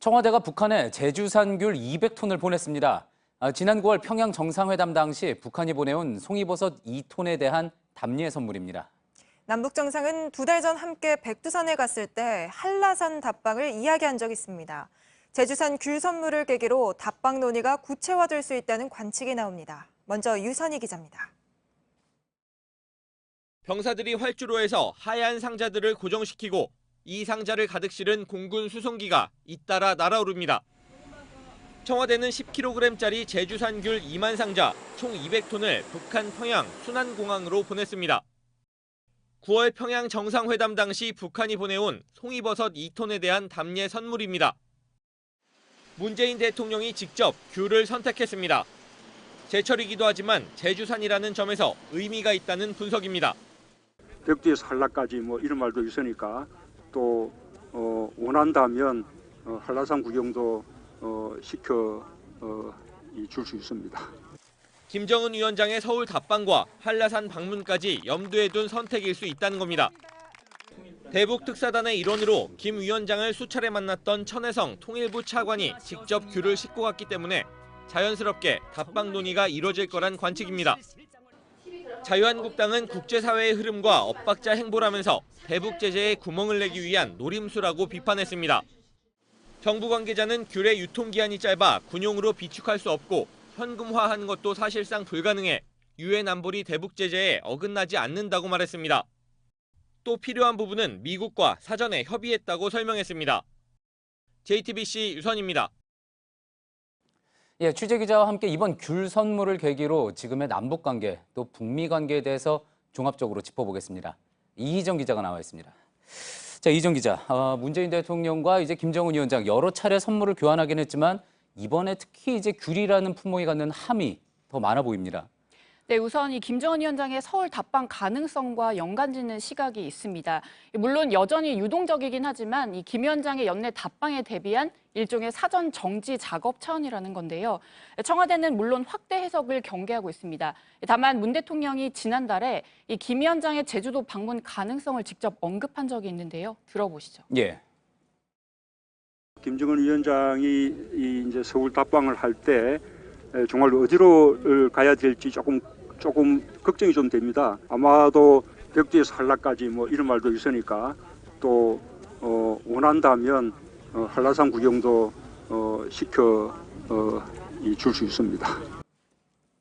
청와대가 북한에 제주산 귤 200톤을 보냈습니다. 지난 9월 평양 정상회담 당시 북한이 보내온 송이버섯 2톤에 대한 답례 선물입니다. 남북 정상은 2달 전 함께 백두산에 갔을 때 한라산 답방을 이야기한 적이 있습니다. 제주산 귤 선물을 계기로 답방 논의가 구체화될 수 있다는 관측이 나옵니다. 먼저 유선희 기자입니다. 병사들이 활주로에서 하얀 상자들을 고정시키고 이 상자를 가득 실은 공군 수송기가 잇따라 날아오릅니다. 청와대는 10kg짜리 제주산 귤 2만 상자 총 200톤을 북한 평양 순안공항으로 보냈습니다. 9월 평양 정상회담 당시 북한이 보내온 송이버섯 2톤에 대한 답례 선물입니다. 문재인 대통령이 직접 귤을 선택했습니다. 제철이기도 하지만 제주산이라는 점에서 의미가 있다는 분석입니다. 벽지에서 한라까지 이런 말도 있으니까 또 원한다면 한라산 구경도 시켜 줄 수 있습니다. 김정은 위원장의 서울 답방과 한라산 방문까지 염두에 둔 선택일 수 있다는 겁니다. 대북 특사단의 일원으로 김 위원장을 수차례 만났던 천혜성 통일부 차관이 직접 귤을 싣고 갔기 때문에 자연스럽게 답방 논의가 이뤄질 거란 관측입니다. 자유한국당은 국제사회의 흐름과 엇박자 행보라면서 대북 제재에 구멍을 내기 위한 노림수라고 비판했습니다. 정부 관계자는 귤의 유통기한이 짧아 군용으로 비축할 수 없고 현금화한 것도 사실상 불가능해 유엔 안보리 대북 제재에 어긋나지 않는다고 말했습니다. 또 필요한 부분은 미국과 사전에 협의했다고 설명했습니다. JTBC 유선입니다. 취재기자와 함께 이번 귤 선물을 계기로 지금의 남북관계 또 북미 관계에 대해서 종합적으로 짚어보겠습니다. 이희정 기자가 나와 있습니다. 자, 이희정 기자, 문재인 대통령과 이제 김정은 위원장 여러 차례 선물을 교환하긴 했지만 이번에 특히 이제 귤이라는 품목이 갖는 함이 더 많아 보입니다. 네, 우선 이 김정은 위원장의 서울 답방 가능성과 연관짓는 시각이 있습니다. 물론 여전히 유동적이긴 하지만 이 김 위원장의 연내 답방에 대비한 일종의 사전 정지 작업 차원이라는 건데요. 청와대는 물론 확대 해석을 경계하고 있습니다. 다만 문 대통령이 지난달에 이 김 위원장의 제주도 방문 가능성을 직접 언급한 적이 있는데요. 들어보시죠. 예. 김정은 위원장이 이제 서울 답방을 할 때 정말 어디로 가야 될지 조금 걱정이 좀 됩니다. 아마도 벽지에서 한라까지 이런 말도 있으니까 또 원한다면 한라산 구경도 시켜 줄 수 있습니다.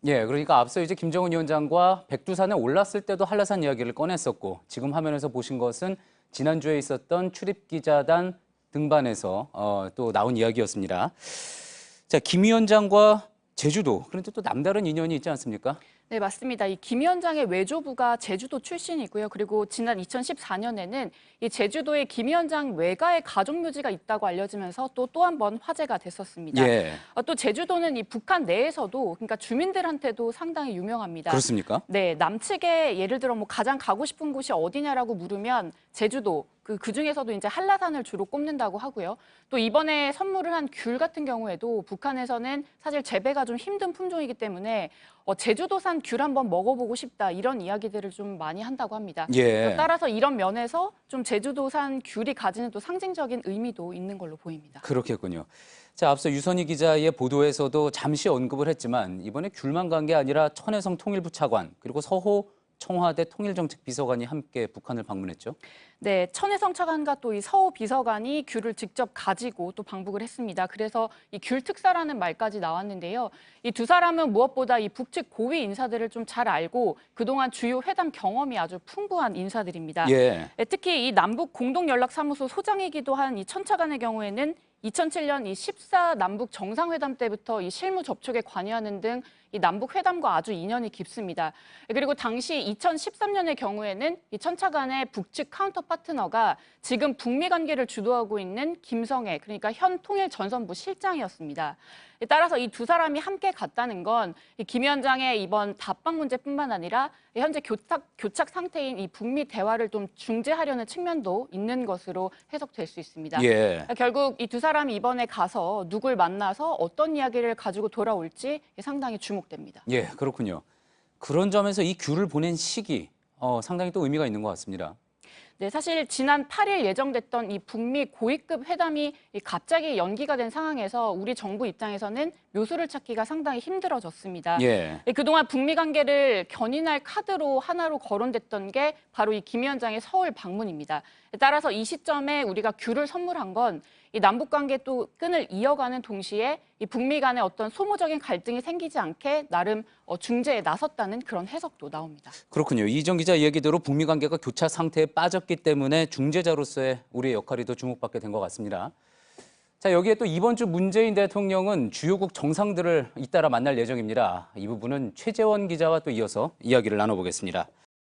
예, 그러니까 앞서 이제 김정은 위원장과 백두산에 올랐을 때도 한라산 이야기를 꺼냈었고 지금 화면에서 보신 것은 지난주에 있었던 출입기자단 등반에서 또 나온 이야기였습니다. 자, 김 위원장과 제주도, 그런데 또 남다른 인연이 있지 않습니까? 네, 맞습니다. 이 김 위원장의 외조부가 제주도 출신이고요. 그리고 지난 2014년에는 이 제주도에 김 위원장 외가의 가족묘지가 있다고 알려지면서 또 한 번 화제가 됐었습니다. 예. 또 제주도는 이 북한 내에서도 그러니까 주민들한테도 상당히 유명합니다. 그렇습니까? 네, 남측에 예를 들어 가장 가고 싶은 곳이 어디냐라고 물으면 제주도, 그 중에서도 이제 한라산을 주로 꼽는다고 하고요. 또 이번에 선물을 한 귤 같은 경우에도 북한에서는 사실 재배가 좀 힘든 품종이기 때문에 제주도산 귤 한번 먹어보고 싶다 이런 이야기들을 좀 많이 한다고 합니다. 예. 따라서 이런 면에서 좀 제주도산 귤이 가지는 또 상징적인 의미도 있는 걸로 보입니다. 그렇겠군요. 자, 앞서 유선희 기자의 보도에서도 잠시 언급을 했지만 이번에 귤만 간 게 아니라 천혜성 통일부 차관 그리고 서호 청와대 통일정책비서관이 함께 북한을 방문했죠. 네, 천혜성 차관과 또 이 서호 비서관이 귤을 직접 가지고 또 방북을 했습니다. 그래서 이 귤 특사라는 말까지 나왔는데요. 이 두 사람은 무엇보다 이 북측 고위 인사들을 좀 잘 알고 그동안 주요 회담 경험이 아주 풍부한 인사들입니다. 예. 특히 이 남북 공동연락사무소 소장이기도 한 이 천 차관의 경우에는 2007년 이 14 남북 정상회담 때부터 이 실무 접촉에 관여하는 등 이 남북 회담과 아주 인연이 깊습니다. 그리고 당시 2013년의 경우에는 이 천 차관의 북측 카운터 파트너가 지금 북미 관계를 주도하고 있는 김성애, 그러니까 현 통일전선부 실장이었습니다. 따라서 이 두 사람이 함께 갔다는 건 김 위원장의 이번 답방 문제뿐만 아니라 현재 교착 상태인 이 북미 대화를 좀 중재하려는 측면도 있는 것으로 해석될 수 있습니다. 예. 결국 이 두 사람이 이번에 가서 누굴 만나서 어떤 이야기를 가지고 돌아올지 상당히 주목됩니다. 예, 그렇군요. 그런 점에서 이 귤을 보낸 시기 상당히 또 의미가 있는 것 같습니다. 네, 사실 지난 8일 예정됐던 이 북미 고위급 회담이 갑자기 연기가 된 상황에서 우리 정부 입장에서는 묘수를 찾기가 상당히 힘들어졌습니다. 예. 그동안 북미 관계를 견인할 카드로 하나로 거론됐던 게 바로 이 김 위원장의 서울 방문입니다. 따라서 이 시점에 우리가 귤을 선물한 건 이 남북 관계 또 끈을 이어가는 동시에 이 북미 간의 어떤 소모적인 갈등이 생기지 않게 나름 중재에 나섰다는 그런 해석도 나옵니다. 그렇군요. 이정 기자 얘기대로 북미 관계가 교차 상태에 빠졌기 때문에 중재자로서의 우리의 역할이 더 주목받게 된 것 같습니다. 자, 여기에 또 이번 주 문재인 대통령은 주요국 정상들을 잇따라 만날 예정입니다. 이 부분은 최재원 기자와 또 이어서 이야기를 나눠보겠습니다.